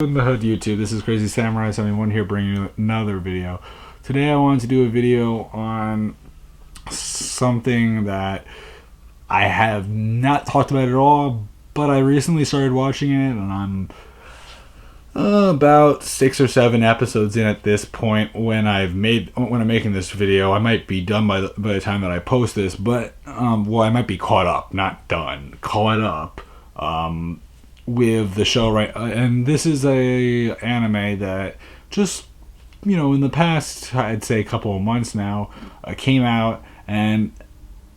In the hood YouTube, this is Crazy Samurai 71 here bringing you another video. Today I wanted to do a video on something that I have not talked about at all, but I recently started watching it and I'm about 6 or 7 episodes in at this point when I'm making this video. I might be done by the time that I post this, but well, I might be caught up, not done, caught up. With the show, right? And this is a anime that just, in the past, I'd say a couple of months now, came out, and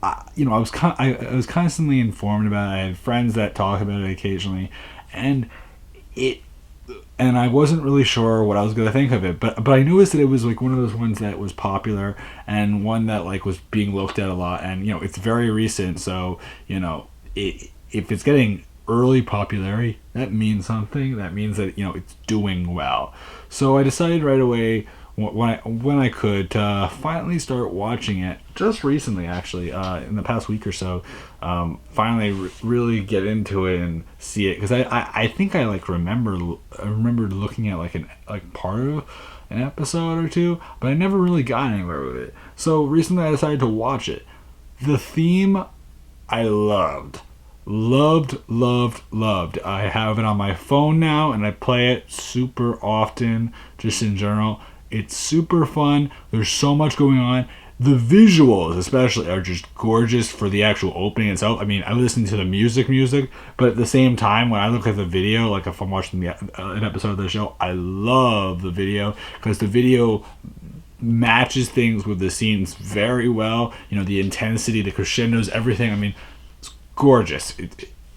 I was constantly informed about it. I had friends that talk about it occasionally, and I wasn't really sure what I was gonna think of it, but I noticed that it was like one of those ones that was popular and one that like was being looked at a lot, and it's very recent, so if it's getting early popularity, that means something. That means that it's doing well. So I decided right away when I could to finally start watching it. Just recently, actually, in the past week or so, finally really get into it and see it, because I think I remembered looking at like part of an episode or two, but I never really got anywhere with it. So recently I decided to watch it. The theme I loved. I have it on my phone now and I play it super often, just in general. It's super fun. There's so much going on. The visuals especially are just gorgeous for the actual opening itself. I mean, I listen to the music, but at the same time, when I look at the video, like if I'm watching an episode of the show, I love the video because the video matches things with the scenes very well. The intensity, the crescendos, everything. I mean, gorgeous.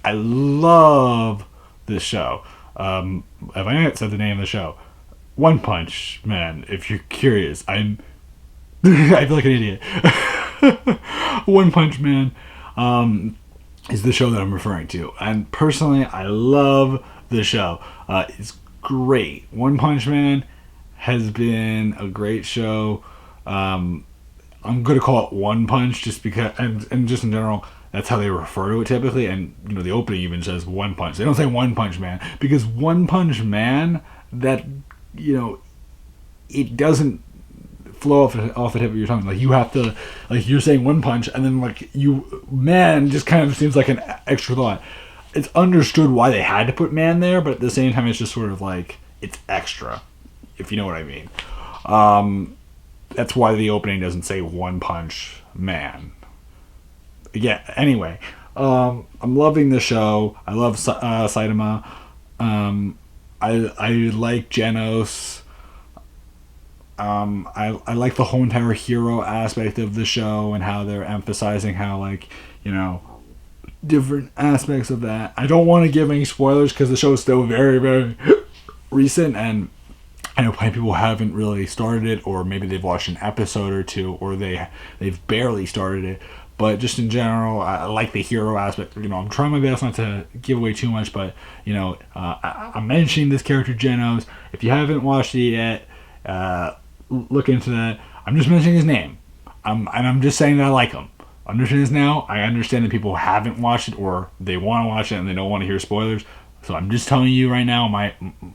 I love this show. Have I not said the name of the show? One Punch Man. If you're curious, I feel like an idiot. One Punch Man is the show that I'm referring to, and personally, I love the show. It's great. One Punch Man has been a great show. I'm gonna call it One Punch just because, and just in general, that's how they refer to it typically. And the opening even says One Punch. They don't say One Punch Man, because One Punch Man, that it doesn't flow off the tip of your tongue. Like you have to, like you're saying one punch, and then man just kind of seems like an extra thought. It's understood why they had to put man there, but at the same time, it's just sort of like it's extra, if you know what I mean. That's why the opening doesn't say One Punch Man. Yeah. Anyway, I'm loving the show. I love Saitama. I like Genos. I like the whole entire hero aspect of the show and how they're emphasizing how different aspects of that. I don't want to give any spoilers because the show is still very, very recent, and I know plenty of people haven't really started it, or maybe they've watched an episode or two, or they've barely started it. But just in general, I like the hero aspect. I'm trying my best not to give away too much, but I'm mentioning this character Genos. If you haven't watched it yet, look into that. I'm just mentioning his name. I'm just saying that I like him. Understand this now. I understand that people haven't watched it, or they want to watch it and they don't want to hear spoilers. So I'm just telling you right now,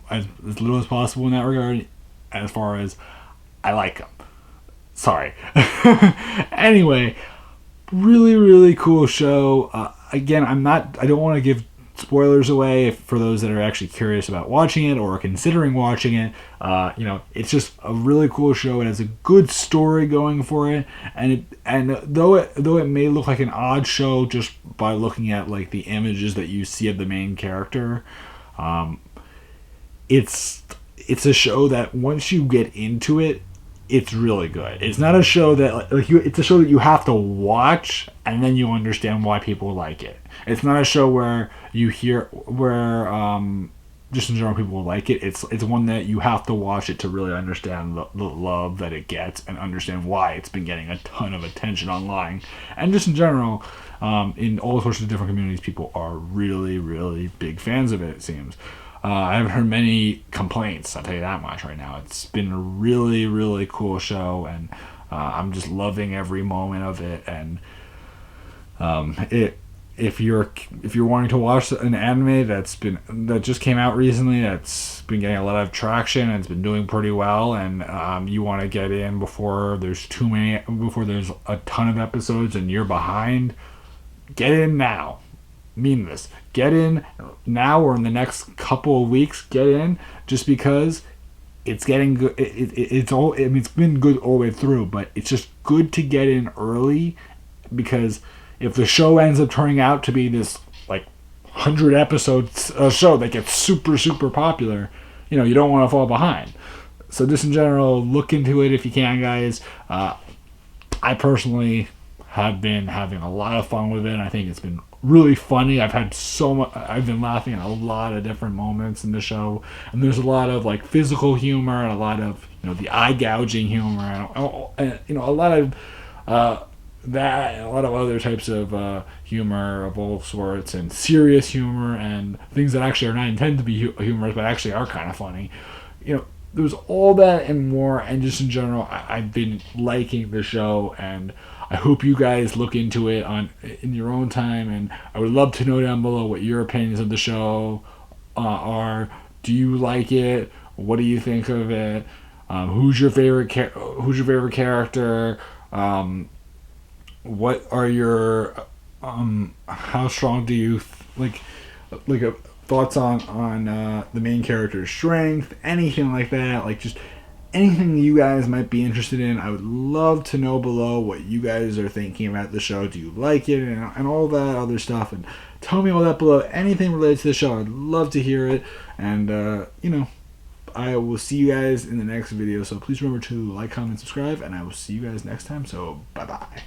as little as possible in that regard, as far as I like him. Sorry. Anyway, really, really cool show. Again, I don't want to give spoilers away for those that are actually curious about watching it or considering watching it. It's just a really cool show. It has a good story going for it, and though it may look like an odd show just by looking at like the images that you see of the main character, it's a show that once you get into it, it's really good. It's not a show that it's a show that you have to watch and then you understand why people like it. It's not a show where just in general people like it. It's one that you have to watch it to really understand the love that it gets and understand why it's been getting a ton of attention online. And just in general, in all sorts of different communities, people are really, really big fans of it, it seems. I haven't heard many complaints, I'll tell you that much right now. It's been a really, really cool show, and I'm just loving every moment of it. And if you're wanting to watch an anime that just came out recently, that's been getting a lot of traction and it's been doing pretty well, and you want to get in before there's a ton of episodes and you're behind, get in now. Mean this. Get in now or in the next couple of weeks. Get in, just because it's getting good. It's been good all the way through, but it's just good to get in early, because if the show ends up turning out to be this like 100 episodes show that gets super super popular, you don't want to fall behind. So just in general, look into it if you can, guys. I personally have been having a lot of fun with it. I think it's been really funny. I've been laughing at a lot of different moments in the show, and there's a lot of like physical humor and a lot of the eye gouging humor, and a lot of that and a lot of other types of humor of all sorts, and serious humor and things that actually are not intended to be humorous but actually are kind of funny. There's all that and more, and just in general, I've been liking the show, and I hope you guys look into it in your own time, and I would love to know down below what your opinions of the show are. Do you like it? What do you think of it? Who's your favorite character? What are your how strong do you thoughts on the main character's strength? Anything like that? Like, just anything you guys might be interested in. I would love to know below what you guys are thinking about the show. Do you like it, and all that other stuff, and tell me all that below. Anything related to the show, I'd love to hear it. And I will see you guys in the next video, so please remember to like, comment, subscribe, and I will see you guys next time. So bye bye.